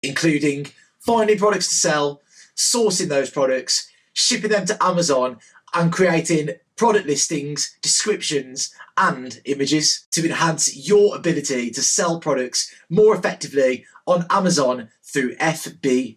including finding products to sell, sourcing those products, shipping them to Amazon, and creating product listings, descriptions, and images to enhance your ability to sell products more effectively on Amazon through FBA.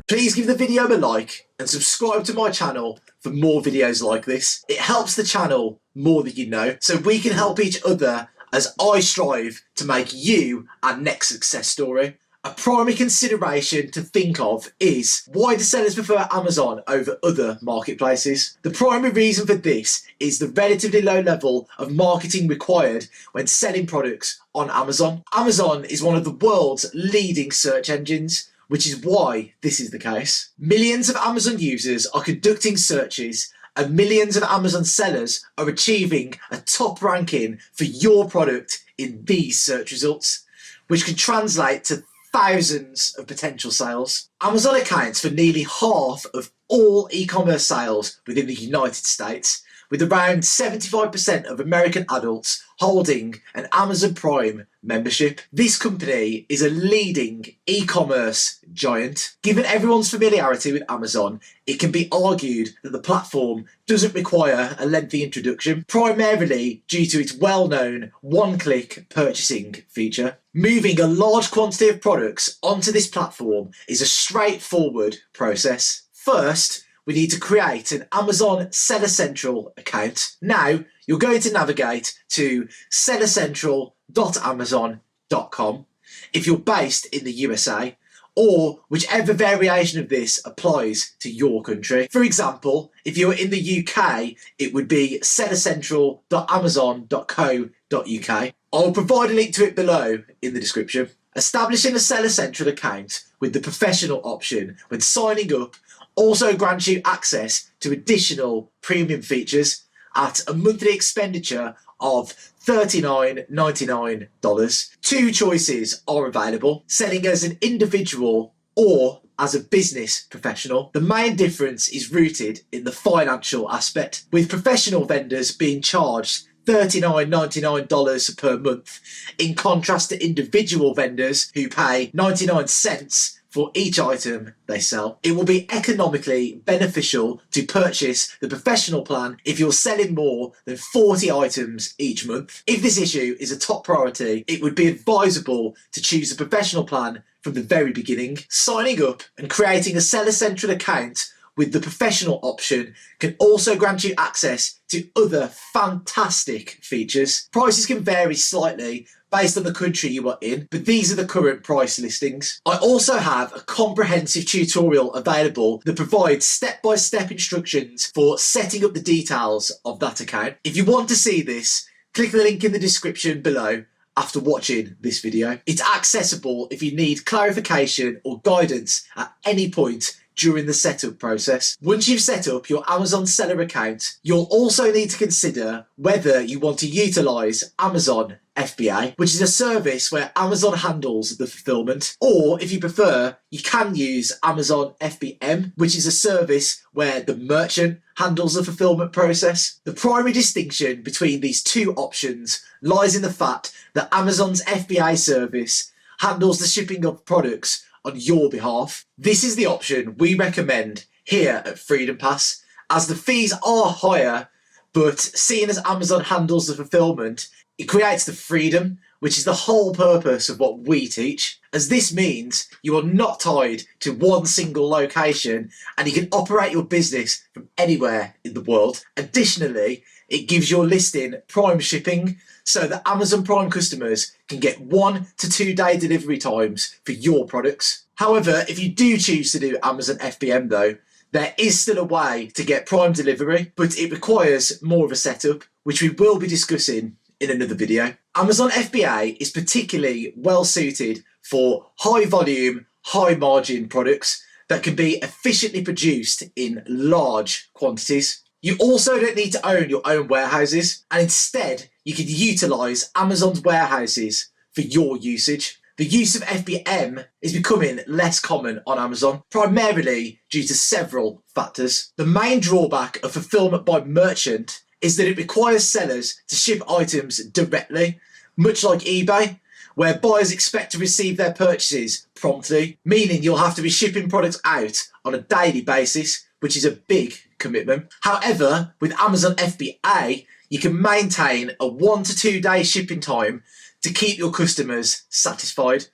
Please give the video a like and subscribe to my channel for more videos like this. It helps the channel more than you know, so we can help each other as I strive to make you our next success story. A primary consideration to think of is why do sellers prefer Amazon over other marketplaces? The primary reason for this is the relatively low level of marketing required when selling products on Amazon. Amazon is one of the world's leading search engines, which is why this is the case. Millions of Amazon users are conducting searches and millions of Amazon sellers are achieving a top ranking for your product in these search results, which can translate to thousands of potential sales. Amazon accounts for nearly half of all e-commerce sales within the United States, with around 75% of American adults holding an Amazon Prime membership. This company is a leading e-commerce giant. Given everyone's familiarity with Amazon, it can be argued that the platform doesn't require a lengthy introduction, primarily due to its well-known one-click purchasing feature. Moving a large quantity of products onto this platform is a straightforward process. First, we need to create an Amazon Seller Central account. Now, you're going to navigate to sellercentral.amazon.com if you're based in the USA, or whichever variation of this applies to your country. For example, if you're in the UK, it would be sellercentral.amazon.co.uk. I'll provide a link to it below in the description. Establishing a Seller Central account with the professional option when signing up also grants you access to additional premium features at a monthly expenditure of $39.99. Two choices are available: selling as an individual or as a business professional. The main difference is rooted in the financial aspect, with professional vendors being charged $39.99 per month, in contrast to individual vendors who pay 99 cents for each item they sell. It will be economically beneficial to purchase the professional plan if you're selling more than 40 items each month. If this issue is a top priority, it would be advisable to choose the professional plan from the very beginning. Signing up and creating a Seller Central account with the professional option can also grant you access to other fantastic features. Prices can vary slightly based on the country you are in, but these are the current price listings. I also have a comprehensive tutorial available that provides step-by-step instructions for setting up the details of that account. If you want to see this, click the link in the description below after watching this video. It's accessible if you need clarification or guidance at any point during the setup process. Once you've set up your Amazon seller account, you'll also need to consider whether you want to utilize Amazon FBA, which is a service where Amazon handles the fulfillment, or if you prefer, you can use Amazon FBM, which is a service where the merchant handles the fulfillment process. The primary distinction between these two options lies in the fact that Amazon's FBA service handles the shipping of products on your behalf. This is the option we recommend here at Freedom Pass, as the fees are higher, but seeing as Amazon handles the fulfillment, it creates the freedom, which is the whole purpose of what we teach, as this means you are not tied to one single location and you can operate your business from anywhere in the world. Additionally, it gives your listing Prime shipping, so that Amazon Prime customers can get 1 to 2 day delivery times for your products. However, if you do choose to do Amazon FBM though, there is still a way to get Prime delivery, but it requires more of a setup, which we will be discussing in another video. Amazon FBA is particularly well suited for high volume, high margin products that can be efficiently produced in large quantities. You also don't need to own your own warehouses, and instead you can utilize Amazon's warehouses for your usage. The use of FBM is becoming less common on Amazon, primarily due to several factors. The main drawback of fulfillment by merchant is that it requires sellers to ship items directly, much like eBay, where buyers expect to receive their purchases promptly, meaning you'll have to be shipping products out on a daily basis, which is a big commitment. However, with Amazon FBA, you can maintain a 1 to 2 day shipping time to keep your customers satisfied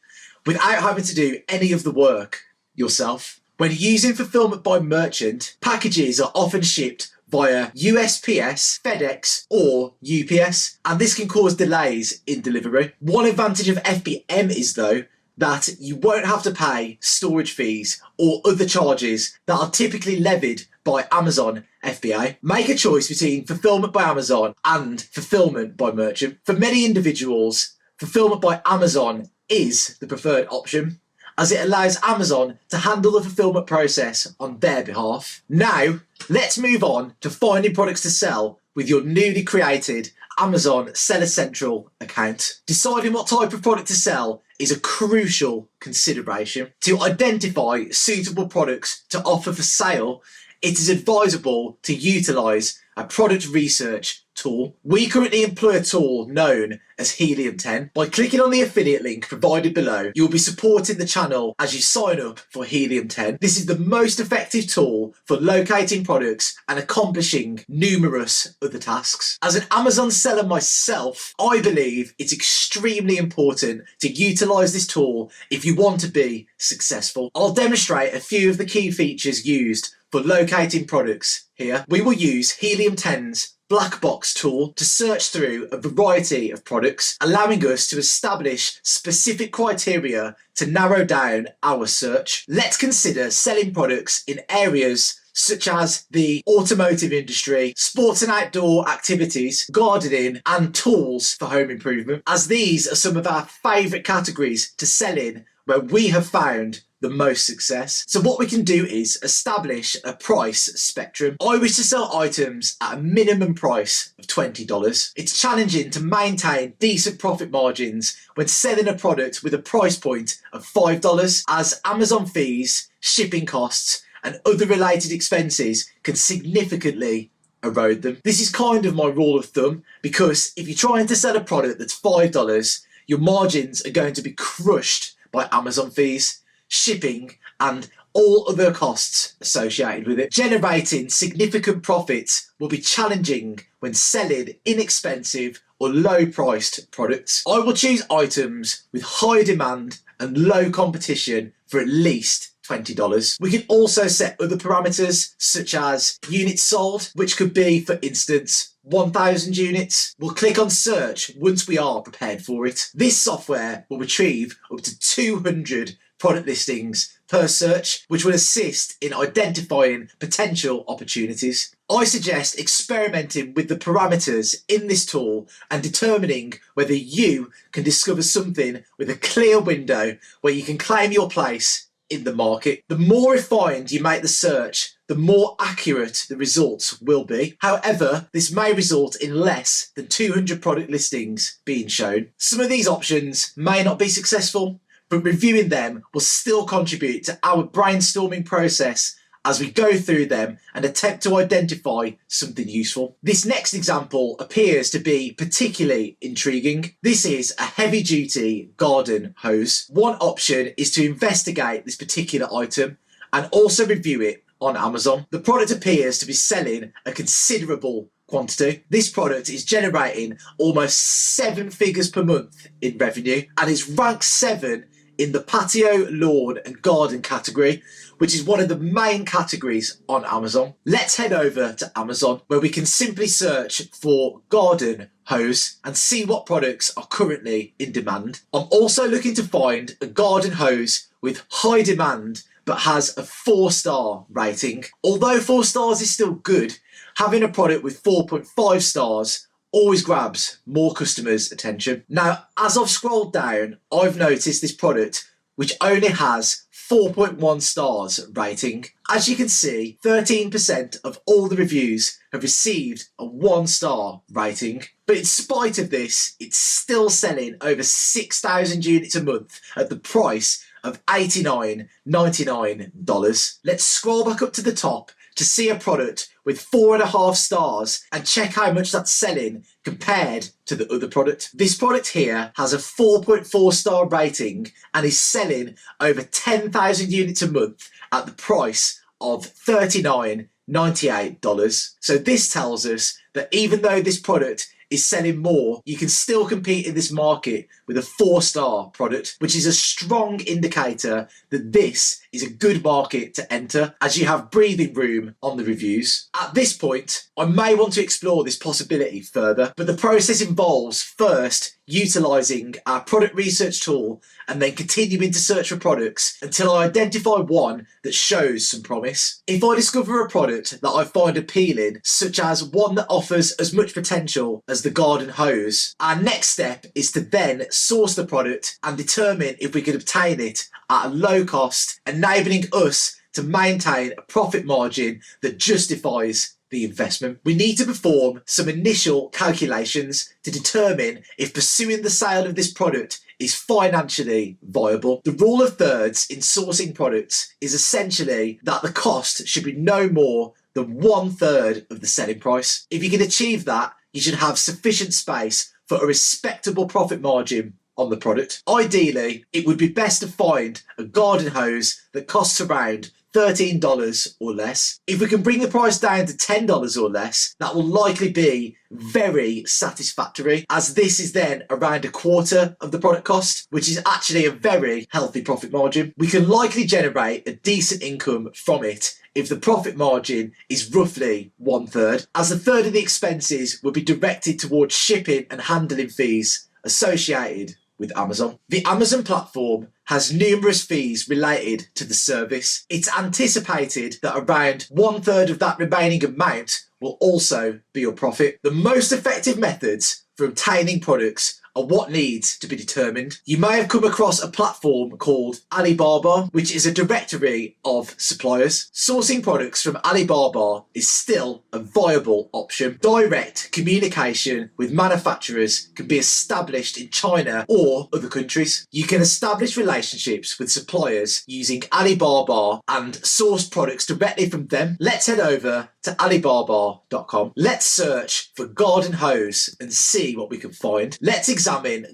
without having to do any of the work yourself. When using fulfillment by merchant, packages are often shipped via USPS, FedEx or UPS, and this can cause delays in delivery. One advantage of FBM is though that you won't have to pay storage fees or other charges that are typically levied by Amazon FBA. Make a choice between fulfillment by Amazon and fulfillment by merchant. For many individuals, fulfillment by Amazon is the preferred option, as it allows Amazon to handle the fulfillment process on their behalf. Now, let's move on to finding products to sell with your newly created Amazon Seller Central account. Deciding what type of product to sell is a crucial consideration. To identify suitable products to offer for sale, it is advisable to utilise a product research tool. We currently employ a tool known as Helium 10. By clicking on the affiliate link provided below, you'll be supporting the channel as you sign up for Helium 10. This is the most effective tool for locating products and accomplishing numerous other tasks. As an Amazon seller myself, I believe it's extremely important to utilise this tool if you want to be successful. I'll demonstrate a few of the key features used for locating products here. We will use Helium 10's black box tool to search through a variety of products, allowing us to establish specific criteria to narrow down our search. Let's consider selling products in areas such as the automotive industry, sports and outdoor activities, gardening, and tools for home improvement, as these are some of our favourite categories to sell in where we have found the most success. So what we can do is establish a price spectrum. I wish to sell items at a minimum price of $20. It's challenging to maintain decent profit margins when selling a product with a price point of $5, as Amazon fees, shipping costs, and other related expenses can significantly erode them. This is kind of my rule of thumb, because if you're trying to sell a product that's $5, your margins are going to be crushed by Amazon fees, shipping, and all other costs associated with it. Generating significant profits will be challenging when selling inexpensive or low-priced products. I will choose items with high demand and low competition for at least $20. We can also set other parameters such as units sold, which could be, for instance, 1,000 units. We'll click on search once we are prepared for it. This software will retrieve up to 200 product listings per search, which will assist in identifying potential opportunities. I suggest experimenting with the parameters in this tool and determining whether you can discover something with a clear window where you can claim your place in the market. The more refined you make the search, the more accurate the results will be. However, this may result in less than 200 product listings being shown. Some of these options may not be successful, but reviewing them will still contribute to our brainstorming process as we go through them and attempt to identify something useful. This next example appears to be particularly intriguing. This is a heavy-duty garden hose. One option is to investigate this particular item and also review it on Amazon. The product appears to be selling a considerable quantity. This product is generating almost 7 figures per month in revenue and is ranked 7 in the patio, lawn and garden category, which is one of the main categories on Amazon. Let's head over to Amazon, where we can simply search for garden hose and see what products are currently in demand. I'm also looking to find a garden hose with high demand but has a 4-star rating. Although 4 stars is still good, having a product with 4.5 stars always grabs more customers' attention. Now, as I've scrolled down, I've noticed this product, which only has 4.1 stars rating. As you can see, 13% of all the reviews have received a 1-star rating. But in spite of this, it's still selling over 6,000 units a month at the price of $89.99. Let's scroll back up to the top to see a product with 4.5 stars and check how much that's selling compared to the other product. This product here has a 4.4 star rating and is selling over 10,000 units a month at the price of $39.98. So this tells us that even though this product is selling more, you can still compete in this market with a 4-star product, which is a strong indicator that this is a good market to enter, as you have breathing room on the reviews. At this point, I may want to explore this possibility further, but the process involves first utilising our product research tool and then continuing to search for products until I identify one that shows some promise. If I discover a product that I find appealing, such as one that offers as much potential as the garden hose, our next step is to then source the product and determine if we can obtain it at a low cost, enabling us to maintain a profit margin that justifies the investment. We need to perform some initial calculations to determine if pursuing the sale of this product is financially viable. The rule of thirds in sourcing products is essentially that the cost should be no more than 1/3 of the selling price. If you can achieve that, you should have sufficient space for a respectable profit margin on the product. Ideally, it would be best to find a garden hose that costs around $13 or less. If we can bring the price down to $10 or less, that will likely be very satisfactory, as this is then around 1/4 of the product cost, which is actually a very healthy profit margin. We can likely generate a decent income from it if the profit margin is roughly 1/3, as a third of the expenses would be directed towards shipping and handling fees associated with Amazon. The Amazon platform has numerous fees related to the service. It's anticipated that around 1/3 of that remaining amount will also be your profit. The most effective methods for obtaining products are what needs to be determined. You may have come across a platform called Alibaba, which is a directory of suppliers. Sourcing products from Alibaba is still a viable option. Direct communication with manufacturers can be established in China or other countries. You can establish relationships with suppliers using Alibaba and source products directly from them. Let's head over to Alibaba.com. Let's search for garden hose and see what we can find. Let's examine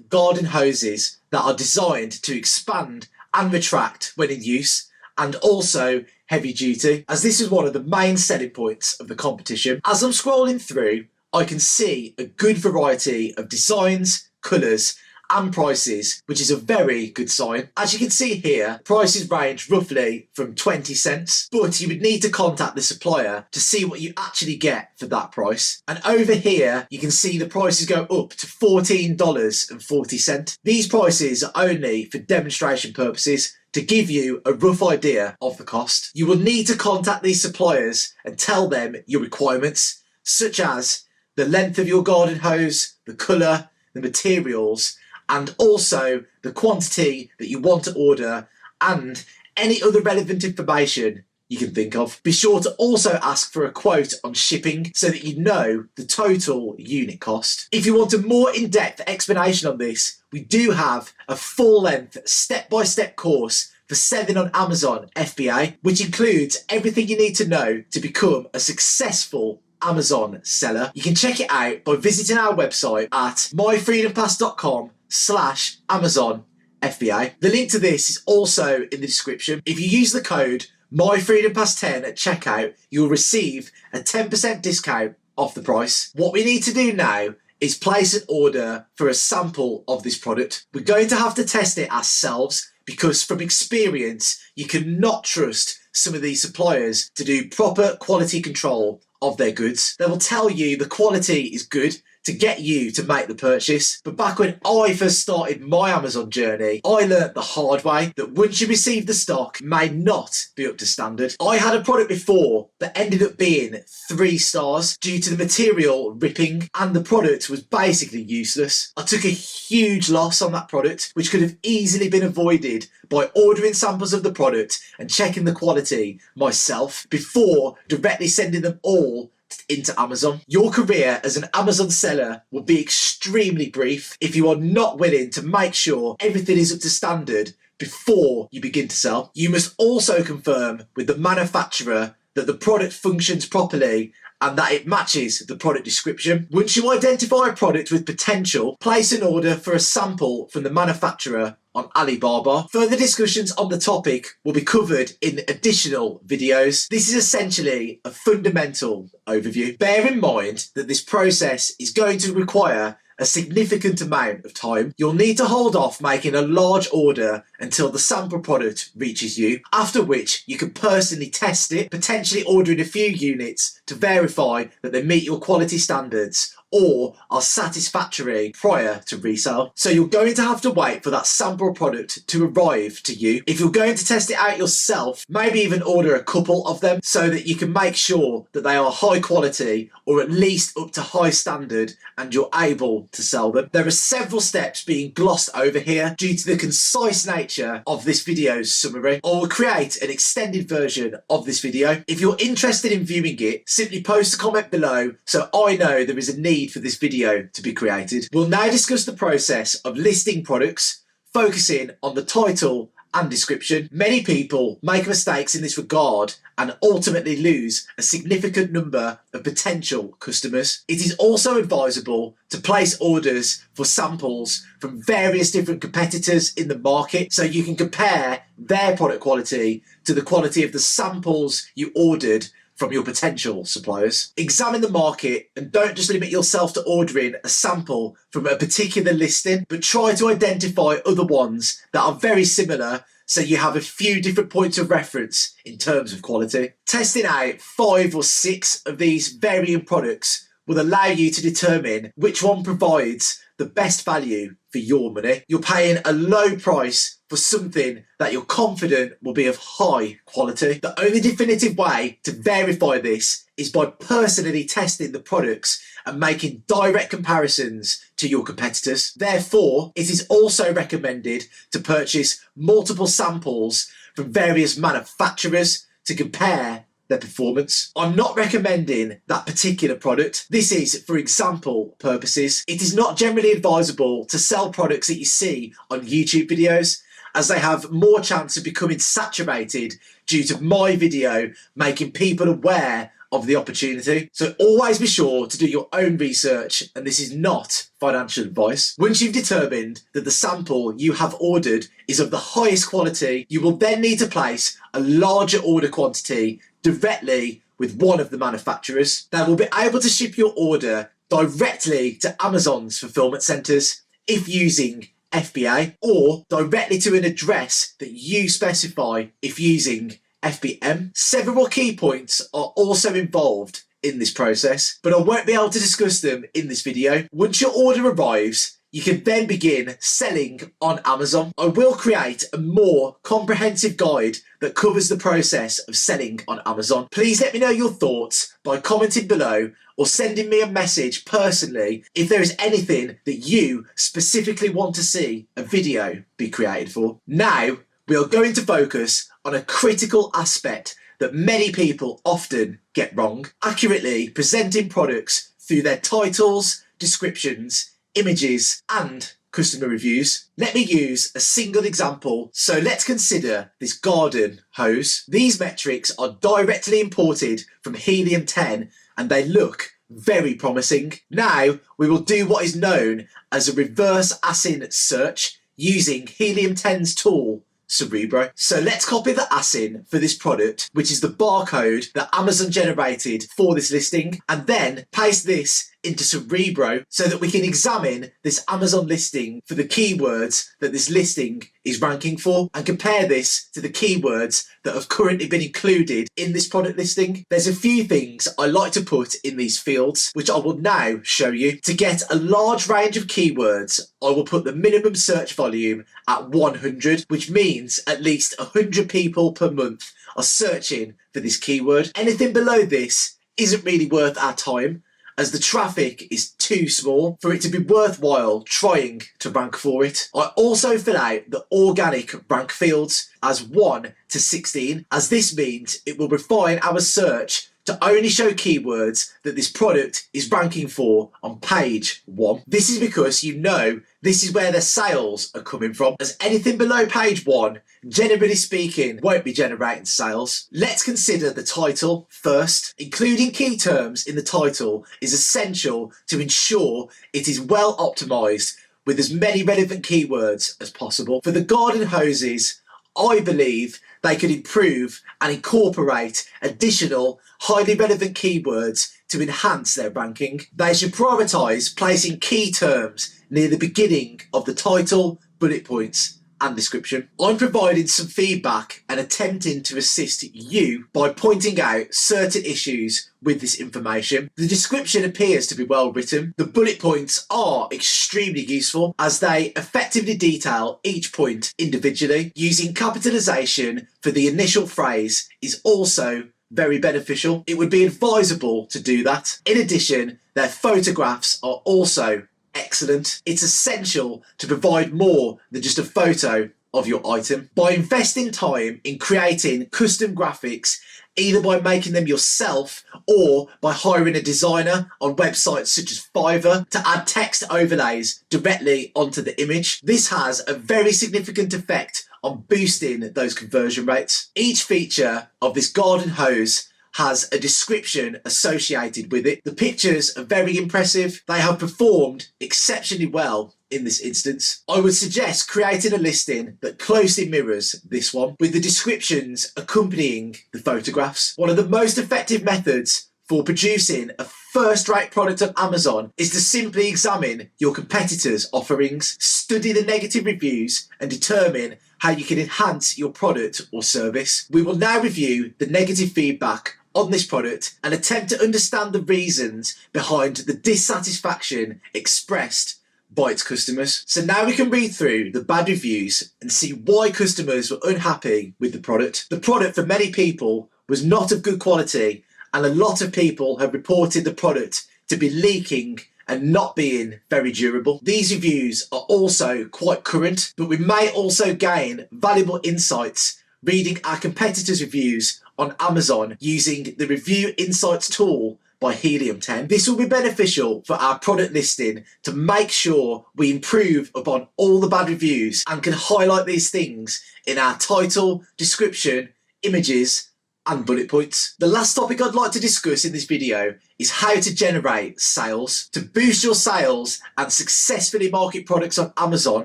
garden hoses that are designed to expand and retract when in use, and also heavy duty, as this is one of the main selling points of the competition. As I'm scrolling through, I can see a good variety of designs, colours and prices, which is a very good sign. As you can see here, prices range roughly from 20 cents, but you would need to contact the supplier to see what you actually get for that price. And over here, you can see the prices go up to $14.40. These prices are only for demonstration purposes, to give you a rough idea of the cost. You will need to contact these suppliers and tell them your requirements, such as the length of your garden hose, the colour, the materials, and also the quantity that you want to order, and any other relevant information you can think of. Be sure to also ask for a quote on shipping so that you know the total unit cost. If you want a more in-depth explanation on this, we do have a full-length step-by-step course for selling on Amazon FBA, which includes everything you need to know to become a successful Amazon seller. You can check it out by visiting our website at myfreedompass.com/Amazon FBA. The link to this is also in the description. If you use the code MyFreedomPass10 at checkout, you'll receive a 10% discount off the price. What we need to do now is place an order for a sample of this product. We're going to have to test it ourselves because from experience, you cannot trust some of these suppliers to do proper quality control of their goods. They will tell you the quality is good to get you to make the purchase. But back when I first started my Amazon journey, I learnt the hard way that once you receive the stock, it may not be up to standard. I had a product before that ended up being 3 stars due to the material ripping, and the product was basically useless. I took a huge loss on that product, which could have easily been avoided by ordering samples of the product and checking the quality myself before directly sending them all into Amazon. Your career as an Amazon seller will be extremely brief if you are not willing to make sure everything is up to standard before you begin to sell. You must also confirm with the manufacturer that the product functions properly and that it matches the product description. Once you identify a product with potential, place an order for a sample from the manufacturer on Alibaba. Further discussions on the topic will be covered in additional videos. This is essentially a fundamental overview. Bear in mind that this process is going to require a significant amount of time. You'll need to hold off making a large order until the sample product reaches you, after which you can personally test it, potentially ordering a few units to verify that they meet your quality standards or are satisfactory prior to resale. So you're going to have to wait for that sample product to arrive to you. If you're going to test it out yourself, maybe even order a couple of them so that you can make sure that they are high quality or at least up to high standard and you're able to sell them. There are several steps being glossed over here due to the concise nature of this video's summary. I will create an extended version of this video. If you're interested in viewing it, simply post a comment below so I know there is a need for this video to be created. We'll now discuss the process of listing products, focusing on the title and description. Many people make mistakes in this regard and ultimately lose a significant number of potential customers. It is also advisable to place orders for samples from various different competitors in the market so you can compare their product quality to the quality of the samples you ordered from your potential suppliers. Examine the market and don't just limit yourself to ordering a sample from a particular listing, but try to identify other ones that are very similar so you have a few different points of reference in terms of quality. Testing out 5 or 6 of these varying products will allow you to determine which one provides the best value for your money. You're paying a low price for something that you're confident will be of high quality. The only definitive way to verify this is by personally testing the products and making direct comparisons to your competitors. Therefore, it is also recommended to purchase multiple samples from various manufacturers to compare their performance. I'm not recommending that particular product. This is for example purposes. It is not generally advisable to sell products that you see on YouTube videos, as they have more chance of becoming saturated due to my video making people aware of the opportunity. So always be sure to do your own research, and this is not financial advice. Once you've determined that the sample you have ordered is of the highest quality, you will then need to place a larger order quantity directly with one of the manufacturers. They will be able to ship your order directly to Amazon's fulfillment centers if using FBA, or directly to an address that you specify if using FBM. Several key points are also involved in this process, but I won't be able to discuss them in this video. Once your order arrives, you can then begin selling on Amazon. I will create a more comprehensive guide that covers the process of selling on Amazon. Please let me know your thoughts by commenting below or sending me a message personally if there is anything that you specifically want to see a video be created for. Now, we are going to focus on a critical aspect that many people often get wrong: accurately presenting products through their titles, descriptions, images, and customer reviews. Let me use a single example. So let's consider this garden hose. These metrics are directly imported from Helium 10 and they look very promising. Now we will do what is known as a reverse ASIN search using Helium 10's tool Cerebro. So let's copy the ASIN for this product, which is the barcode that Amazon generated for this listing, and then paste this into Cerebro so that we can examine this Amazon listing for the keywords that this listing is ranking for and compare this to the keywords that have currently been included in this product listing. There's a few things I like to put in these fields, which I will now show you. To get a large range of keywords, I will put the minimum search volume at 100, which means at least 100 people per month are searching for this keyword. Anything below this isn't really worth our time, as the traffic is too small for it to be worthwhile trying to rank for it. I also fill out the organic rank fields as 1 to 16, as this means it will refine our search to only show keywords that this product is ranking for on page 1. This is because you know this is where their sales are coming from, as anything below page 1, generally speaking, won't be generating sales. Let's consider the title first. Including key terms in the title is essential to ensure it is well optimized with as many relevant keywords as possible. For the garden hoses, I believe they could improve and incorporate additional highly relevant keywords to enhance their ranking. They should prioritise placing key terms near the beginning of the title, bullet points and description. I'm providing some feedback and attempting to assist you by pointing out certain issues with this information. The description appears to be well written. The bullet points are extremely useful as they effectively detail each point individually. Using capitalisation for the initial phrase is also very beneficial. It would be advisable to do that. In addition, their photographs are also excellent. It's essential to provide more than just a photo of your item. By investing time in creating custom graphics, either by making them yourself or by hiring a designer on websites such as Fiverr to add text overlays directly onto the image, this has a very significant effect on boosting those conversion rates. Each feature of this garden hose has a description associated with it. The pictures are very impressive. They have performed exceptionally well in this instance. I would suggest creating a listing that closely mirrors this one, with the descriptions accompanying the photographs. One of the most effective methods for producing a first-rate product on Amazon is to simply examine your competitors' offerings, study the negative reviews and determine how you can enhance your product or service. We will now review the negative feedback on this product and attempt to understand the reasons behind the dissatisfaction expressed by its customers. So now we can read through the bad reviews and see why customers were unhappy with the product. The product for many people was not of good quality, and a lot of people have reported the product to be leaking and not being very durable. These reviews are also quite current, but we may also gain valuable insights reading our competitors' reviews on Amazon using the Review Insights tool by Helium 10. This will be beneficial for our product listing to make sure we improve upon all the bad reviews and can highlight these things in our title, description, images, and bullet points. The last topic I'd like to discuss in this video is how to generate sales. To boost your sales and successfully market products on Amazon,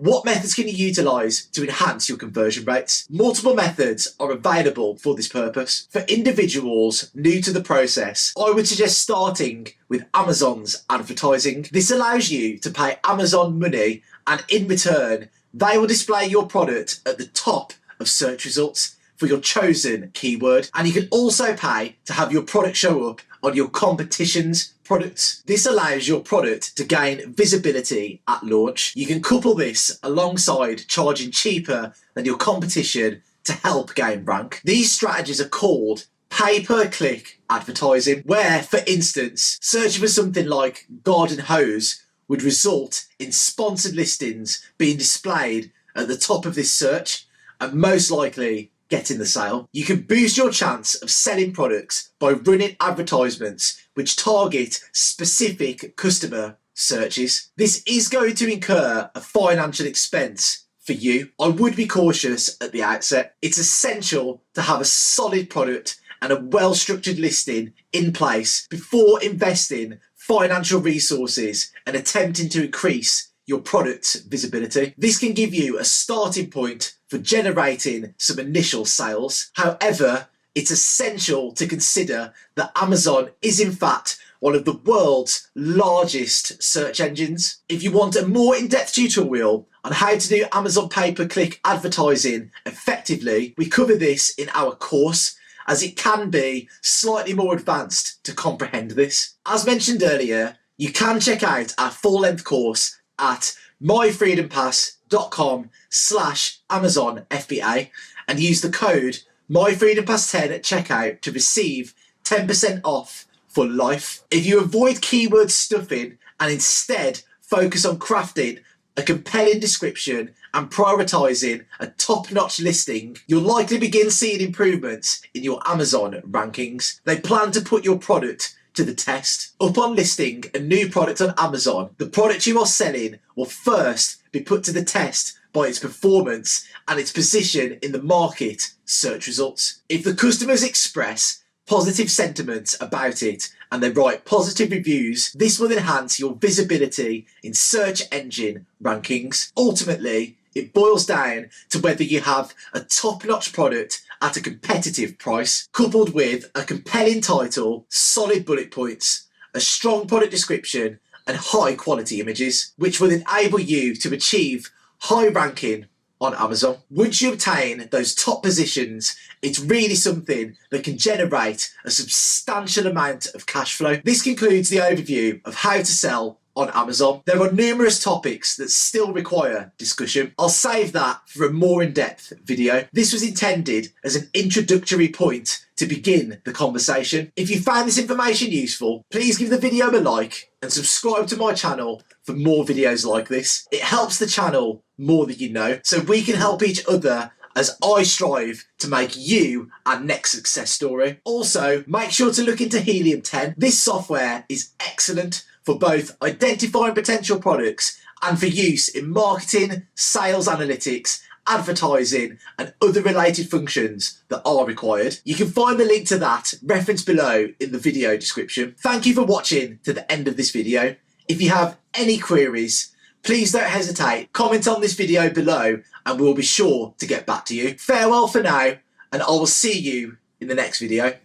what methods can you utilize to enhance your conversion rates? Multiple methods are available for this purpose. For individuals new to the process, I would suggest starting with Amazon's advertising. This allows you to pay Amazon money, and in return, they will display your product at the top of search results for your chosen keyword, and you can also pay to have your product show up on your competition's products. This allows your product to gain visibility at launch. You can couple this alongside charging cheaper than your competition to help gain rank. These strategies are called pay-per-click advertising, where, for instance, searching for something like garden hose would result in sponsored listings being displayed at the top of this search and most likely getting the sale. You can boost your chance of selling products by running advertisements which target specific customer searches. This is going to incur a financial expense for you. I would be cautious at the outset. It's essential to have a solid product and a well-structured listing in place before investing financial resources and attempting to increase your product's visibility. This can give you a starting point for generating some initial sales. However, it's essential to consider that Amazon is in fact one of the world's largest search engines. If you want a more in-depth tutorial on how to do Amazon pay-per-click advertising effectively, we cover this in our course, as it can be slightly more advanced to comprehend this. As mentioned earlier, you can check out our full-length course at myfreedompass.com/Amazon FBA and use the code MyFreedomPass10 at checkout to receive 10% off for life. If you avoid keyword stuffing and instead focus on crafting a compelling description and prioritising a top-notch listing, you'll likely begin seeing improvements in your Amazon rankings. They plan to put your product to the test. Upon listing a new product on Amazon, the product you are selling will first be put to the test by its performance and its position in the market search results. If the customers express positive sentiments about it and they write positive reviews, this will enhance your visibility in search engine rankings. Ultimately, it boils down to whether you have a top-notch product at a competitive price, coupled with a compelling title, solid bullet points, a strong product description, and high-quality images, which will enable you to achieve high ranking on Amazon. Once you obtain those top positions, it's really something that can generate a substantial amount of cash flow. This concludes the overview of how to sell on Amazon. There are numerous topics that still require discussion. I'll save that for a more in-depth video. This was intended as an introductory point to begin the conversation. If you found this information useful, please give the video a like and subscribe to my channel for more videos like this. It helps the channel more than you know, so we can help each other as I strive to make you our next success story. Also, make sure to look into Helium 10. This software is excellent for both identifying potential products and for use in marketing, sales analytics, advertising, and other related functions that are required. You can find the link to that referenced below in the video description. Thank you for watching to the end of this video. If you have any queries, please don't hesitate, comment on this video below and we'll be sure to get back to you. Farewell for now, and I will see you in the next video.